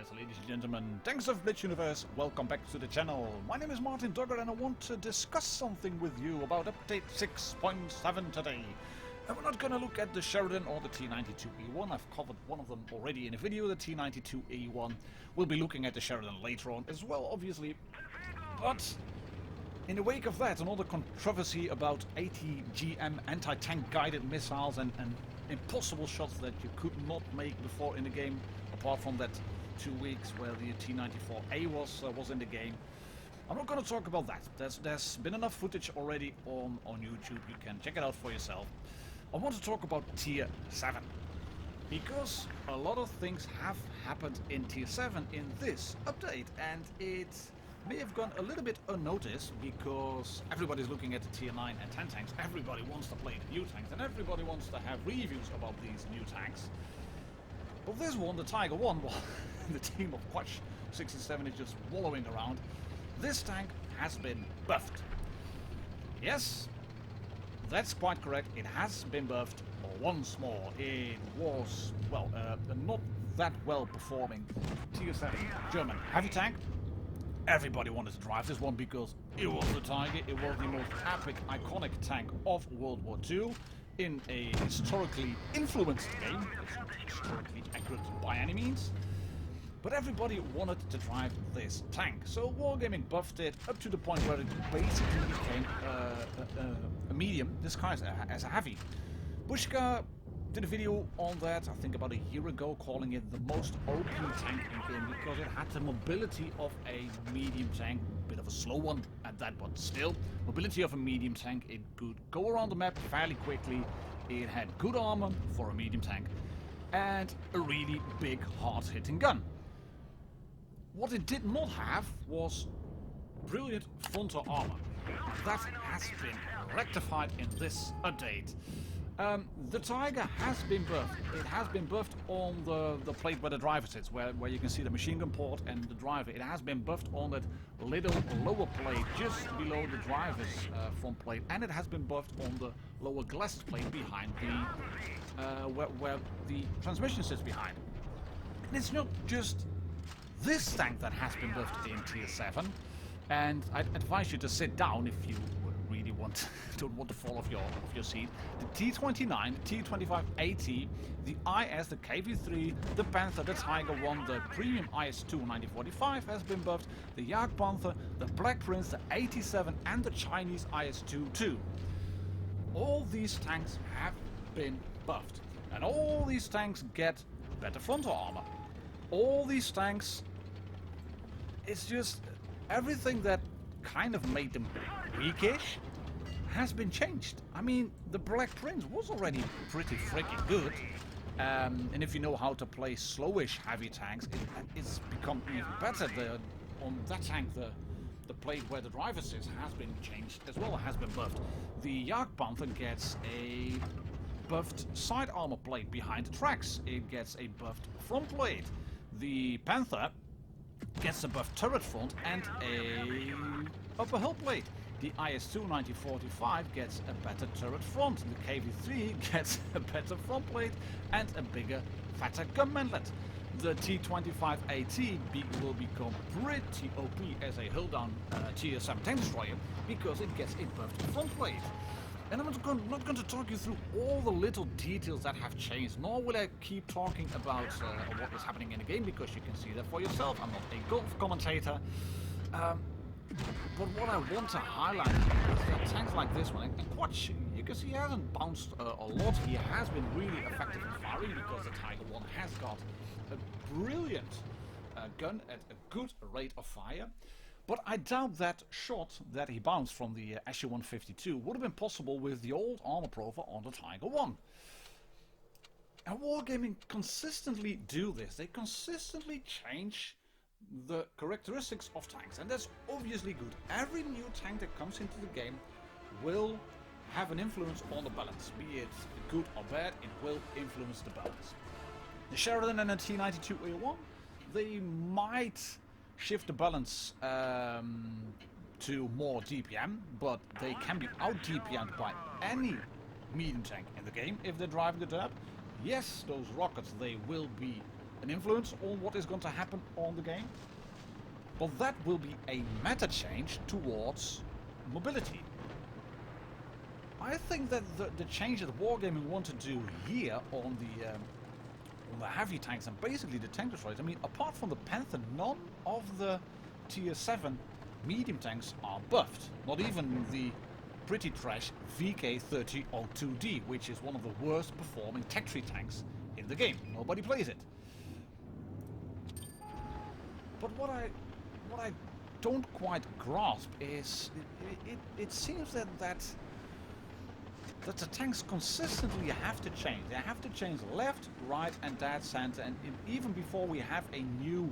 Yes, ladies and gentlemen, tanks of Blitz Universe, welcome back to the channel. My name is Martin Dogger and I want to discuss something with you about update 6.7 today. And we're not gonna look at the Sheridan or the T92E1, I've covered one of them already in a video, the T92E1. We'll be looking at the Sheridan later on as well, obviously. But in the wake of that and all the controversy about ATGM anti-tank guided missiles and impossible shots that you could not make before in the game, apart from that 2 weeks where the T94A was in the game. I'm not going to talk about that. There's been enough footage already on YouTube. You can check it out for yourself. I want to talk about Tier 7. Because a lot of things have happened in Tier 7 in this update, and it may have gone a little bit unnoticed because everybody's looking at the Tier 9 and 10 tanks. Everybody wants to play the new tanks and everybody wants to have reviews about these new tanks. Well, this one, the Tiger 1, well, the team of Quatch 67 is just wallowing around. This tank has been buffed. Yes, that's quite correct. It has been buffed once more. It was, well, not that well performing Tier 7 German heavy tank. Everybody wanted to drive this one because it was the Tiger. It was the most epic, iconic tank of World War II in a historically influenced game. It's not historically accurate by any means. But everybody wanted to drive this tank. So Wargaming buffed it up to the point where it basically became a medium disguised as a heavy. Bushka did a video on that, I think about a year ago, calling it the most OP tank in the game because it had the mobility of a medium tank, a bit of a slow one at that, but still, mobility of a medium tank. It could go around the map fairly quickly, it had good armor for a medium tank, and a really big hard-hitting gun. What it did not have was brilliant frontal armor. That has been rectified in this update. The Tiger has been buffed. It has been buffed on the plate where the driver sits, where you can see the machine gun port and the driver. It has been buffed on that little lower plate just below the driver's front plate, and it has been buffed on the lower glasses plate behind the where the transmission sits behind. And it's not just this tank that has been buffed in Tier 7, and I'd advise you to sit down if you really don't want to fall off your seat. The T29, the T25AT, the IS, the KV3, the Panther, the Tiger 1, the Premium IS-2 9045 has been buffed, the Jagdpanther, the Black Prince, the 87 and the Chinese IS-2 too. All these tanks have been buffed, and all these tanks get better frontal armor. All these tanks, it's just everything that kind of made them weakish has been changed. I mean, the Black Prince was already pretty freaking good, and if you know how to play slowish heavy tanks, it's become even better. On that tank, the plate where the driver sits has been changed as well, has been buffed. The Jagdpanther gets a buffed side armor plate behind the tracks. It gets a buffed front plate. The Panther gets a buffed turret front and a upper hull plate. The IS-2 9045 gets a better turret front. The KV3 gets a better front plate and a bigger, fatter gun mantlet. The T25AT will become pretty OP as a hull-down Tier 7 tank destroyer because it gets a buffed front plate. And I'm not going to talk you through all the little details that have changed, nor will I keep talking about what is happening in the game, because you can see that for yourself. I'm not a golf commentator. But what I want to highlight is that tanks like this one, and Quatch, you can see he hasn't bounced a lot. He has been really effective in firing because the Tiger 1 has got a brilliant gun at a good rate of fire. But I doubt that shot that he bounced from the SU-152 would have been possible with the old armor profile on the Tiger 1. And Wargaming consistently do this. They consistently change the characteristics of tanks, and that's obviously good. Every new tank that comes into the game will have an influence on the balance. Be it good or bad, it will influence the balance. The Sheridan and the T92E1, they might shift the balance to more DPM, but they can be out DPM'd by any medium tank in the game if they're driving it up. Yes, those rockets, they will be an influence on what is going to happen on the game. But that will be a meta change towards mobility. I think that the change that Wargaming want to do here on the heavy tanks and basically the tank destroyers, I mean, apart from the Panther, none of the tier 7 medium tanks are buffed. Not even the pretty trash VK3002D, which is one of the worst performing tech tree tanks in the game. Nobody plays it. But what I don't quite grasp is it seems that the tanks consistently have to change. They have to change left, right, and dead center. And even before we have a new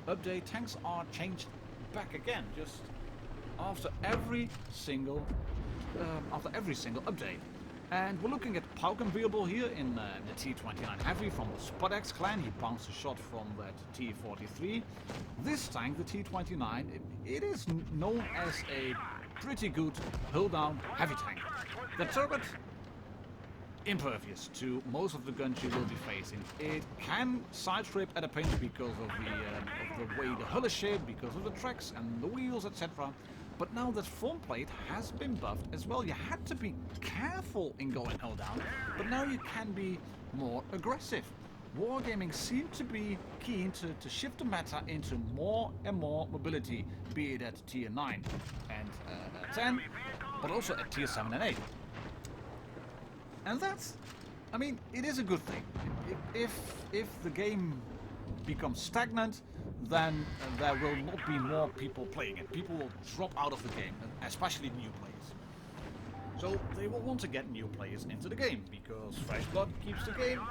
update, tanks are changed back again, just after every single update. And we're looking at Paukenwirbel here in the T29 Heavy from the Spodex clan. He bounced a shot from that T43. This tank, the T29, it is known as a pretty good hull-down heavy tank. The turret, impervious to most of the guns you will be facing. It can side strip at a pinch because of the way the hull is shaped, because of the tracks and the wheels, etc. But now that front plate has been buffed as well, you had to be careful in going hull down, but now you can be more aggressive. Wargaming seemed to be keen to shift the meta into more and more mobility, be it at tier 9 and 10, but also at tier 7 and 8. And that's, I mean, it is a good thing. If the game becomes stagnant, then there will not be more people playing it. People will drop out of the game, especially new players. So they will want to get new players into the game, because fresh blood keeps the game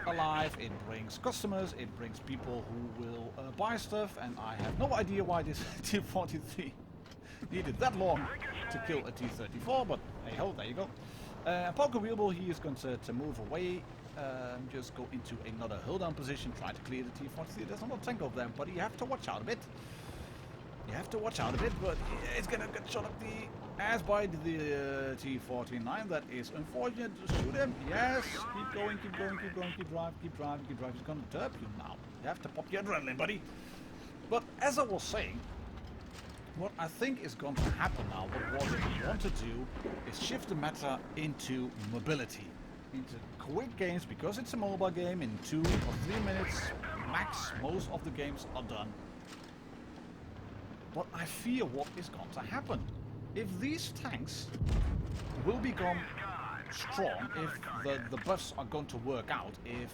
alive, it brings customers, it brings people who will buy stuff, and I have no idea why this T43 needed that long to kill a T34, but hey ho, there you go. Paukenwirbel, he is going to move away, just go into another hull down position, try to clear the T43. There's another tank over there, but you have to watch out a bit. You have to watch out a bit, but it's gonna get shot up the ass by the T49. That is unfortunate. Shoot him. Yes. Keep going, keep going, keep going, keep driving, keep driving, keep driving. He's gonna derp you now. You have to pop your adrenaline, buddy. But as I was saying, what I think is going to happen now, what we want to do, is shift the meta into mobility, into quick games, because it's a mobile game. In 2 or 3 minutes max, most of the games are done. But I fear what is going to happen. If these tanks will become strong, if the buffs are going to work out, if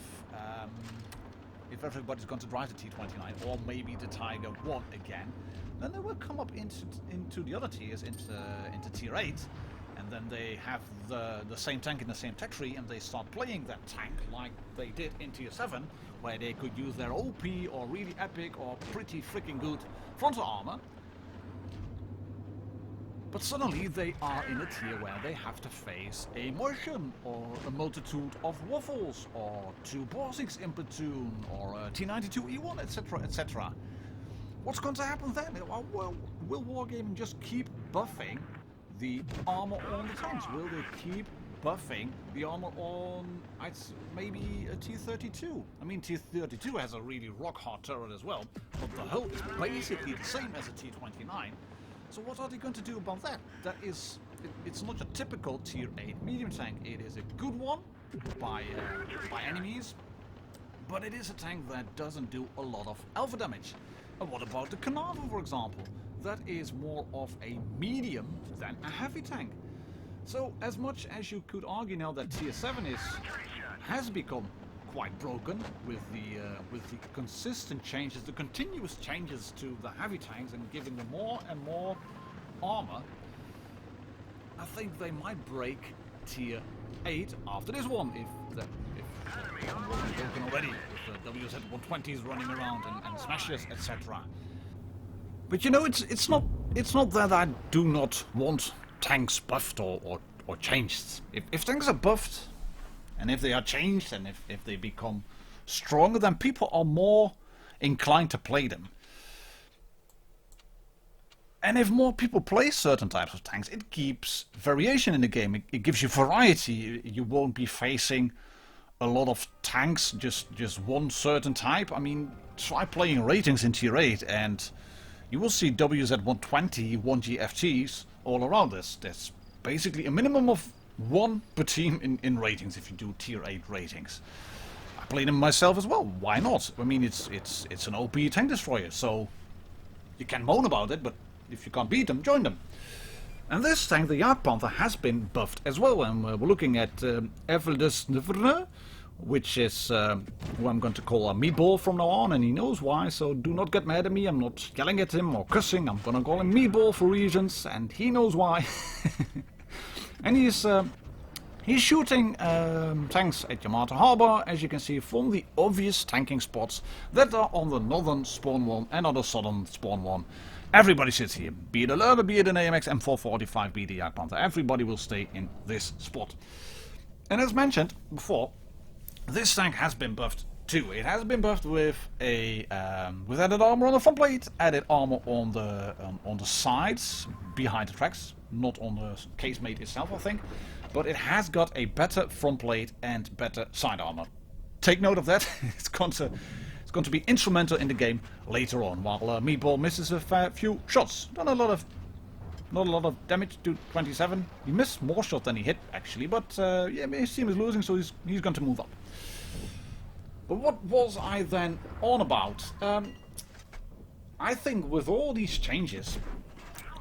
everybody's going to drive the T29, or maybe the Tiger 1 again, then they will come up into the other tiers, into tier 8, and then they have the same tank in the same tech tree, and they start playing that tank like they did in tier 7, where they could use their OP or really epic or pretty freaking good frontal armor. But suddenly they are in a tier where they have to face a Martian, or a multitude of Waffles, or 2 Borsings in platoon, or a T92E1, etc, etc. What's going to happen then? Will Wargaming just keep buffing the armor on the tanks? Will they keep buffing the armor on maybe a T32? I mean, T32 has a really rock-hard turret as well, but the hull is basically the same as a T29. So what are they going to do about that? It's not a typical tier 8 medium tank. It is a good one by enemies, but it is a tank that doesn't do a lot of alpha damage. And what about the Carnarvon, for example? That is more of a medium than a heavy tank. So as much as you could argue now that tier 7 has become quite broken with the consistent changes, the continuous changes to the heavy tanks, and giving them more and more armor, I think they might break tier 8 after this one, if wasn't broken already, if the WZ-120 is running around and smashes, etc. But you know, it's not that I do not want tanks buffed or changed. If tanks are buffed, and if they are changed, and if they become stronger, then people are more inclined to play them. And if more people play certain types of tanks, it keeps variation in the game. It gives you variety. You won't be facing a lot of tanks, just one certain type. I mean, try playing ratings in tier 8 and you will see Ws at 120, 1 GFTs all around this. There's basically a minimum of 1 per team in ratings if you do tier 8 ratings. I play them myself as well. Why not? I mean, it's an OP tank destroyer, so you can moan about it, but if you can't beat them, join them. And this tank, the Jagdpanther, has been buffed as well, and we're looking at Eveldesniverne, which is who I'm going to call a meatball from now on, and he knows why, so do not get mad at me. I'm not yelling at him or cussing. I'm going to call him meatball for reasons, and he knows why. And he's shooting tanks at Yamato Harbor, as you can see, from the obvious tanking spots that are on the northern spawn 1 and on the southern spawn 1. Everybody sits here, be it a Lurker, be it an AMX M445, be it a Jagdpanther. Everybody will stay in this spot. And as mentioned before, this tank has been buffed too. It has been buffed with a with added armor on the front plate, added armor on the sides behind the tracks, not on the casemate itself, I think. But it has got a better front plate and better side armor. Take note of that. It's going to be instrumental in the game later on, while Meatball misses a few shots. Not a lot of damage to 27. He missed more shots than he hit, actually, but yeah, his team is losing, so he's going to move up. But what was I then on about? I think with all these changes,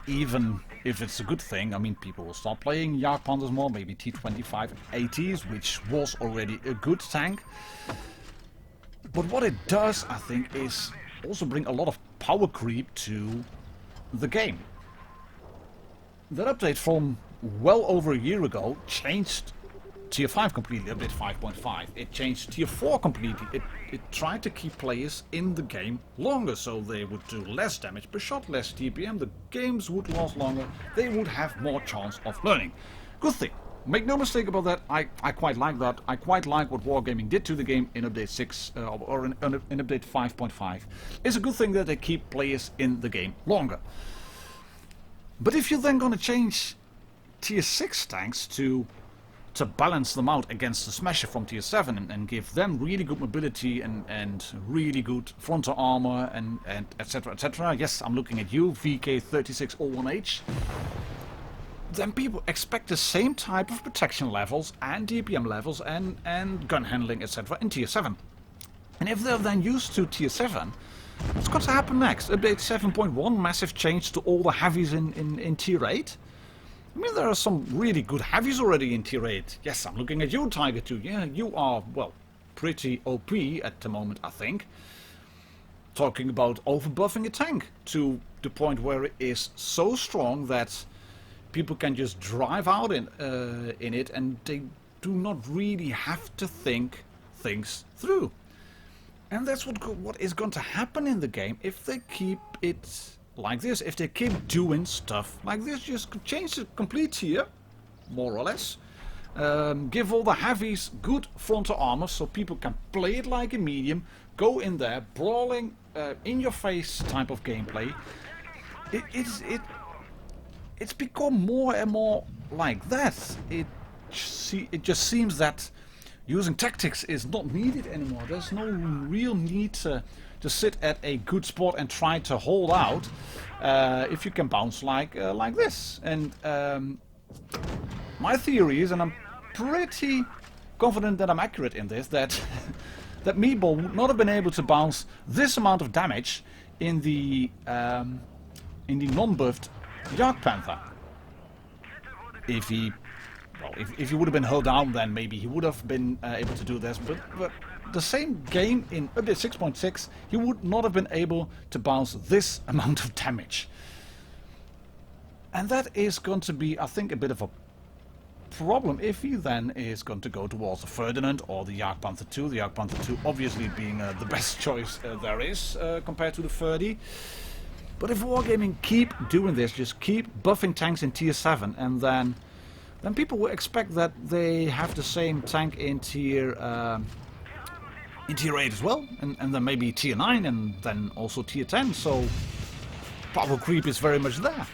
even if it's a good thing, I mean, people will start playing Jagdpanthers more, maybe T25 ATs, which was already a good tank. But what it does, I think, is also bring a lot of power creep to the game. That update from well over a year ago changed Tier 5 completely, update 5.5. It changed Tier 4 completely. It tried to keep players in the game longer, so they would do less damage per shot, less TPM, the games would last longer, they would have more chance of learning. Good thing. Make no mistake about that, I quite like that. I quite like what Wargaming did to the game in update 6 or in update 5.5. It's a good thing that they keep players in the game longer. But if you're then going to change Tier 6 tanks to balance them out against the Smasher from Tier 7 and give them really good mobility and really good frontal armor and etc, etc. Yes, I'm looking at you, VK3601H. Then people expect the same type of protection levels and DPM levels and gun handling, etc. in Tier 7. And if they're then used to Tier 7, what's going to happen next? Update 7.1, massive change to all the heavies in Tier 8. I mean, there are some really good heavies already in Tier 8. Yes, I'm looking at you, Tiger 2. Yeah, you are, well, pretty OP at the moment, I think. Talking about overbuffing a tank to the point where it is so strong that people can just drive out in it and they do not really have to think things through. And that's what is going to happen in the game if they keep it like this. If they keep doing stuff like this, just change the complete tier, more or less. Give all the heavies good frontal armor so people can play it like a medium, go in there, brawling, in your face type of gameplay. It's become more and more like that. It just seems that using tactics is not needed anymore. There's no real need to sit at a good spot and try to hold out if you can bounce like this. And my theory is, and I'm pretty confident that I'm accurate in this, that that Meatball would not have been able to bounce this amount of damage in the non-buffed Jagdpanther. If he would have been held down, then maybe he would have been able to do this. But the same game in update 6.6, he would not have been able to bounce this amount of damage. And that is going to be, I think, a bit of a problem if he then is going to go towards the Ferdinand or the Jagdpanther 2. The Jagdpanther 2 obviously being the best choice there is compared to the Ferdi. But if Wargaming keep doing this, just keep buffing tanks in Tier 7, and then people will expect that they have the same tank in Tier 8 as well, and then maybe Tier 9, and then also Tier 10, so power creep is very much there.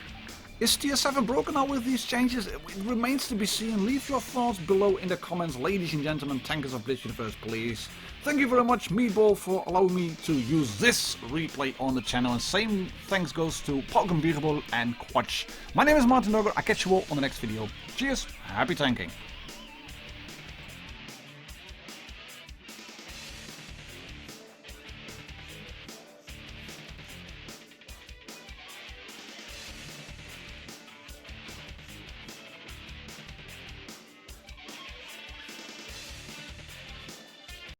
Is Tier 7 broken now with these changes? It remains to be seen. Leave your thoughts below in the comments, ladies and gentlemen, tankers of Blitz Universe, please. Thank you very much, Meatball, for allowing me to use this replay on the channel, and same thanks goes to Palcom Bearable and Quatch. My name is Martin Dogger. I'll catch you all on the next video. Cheers, happy tanking.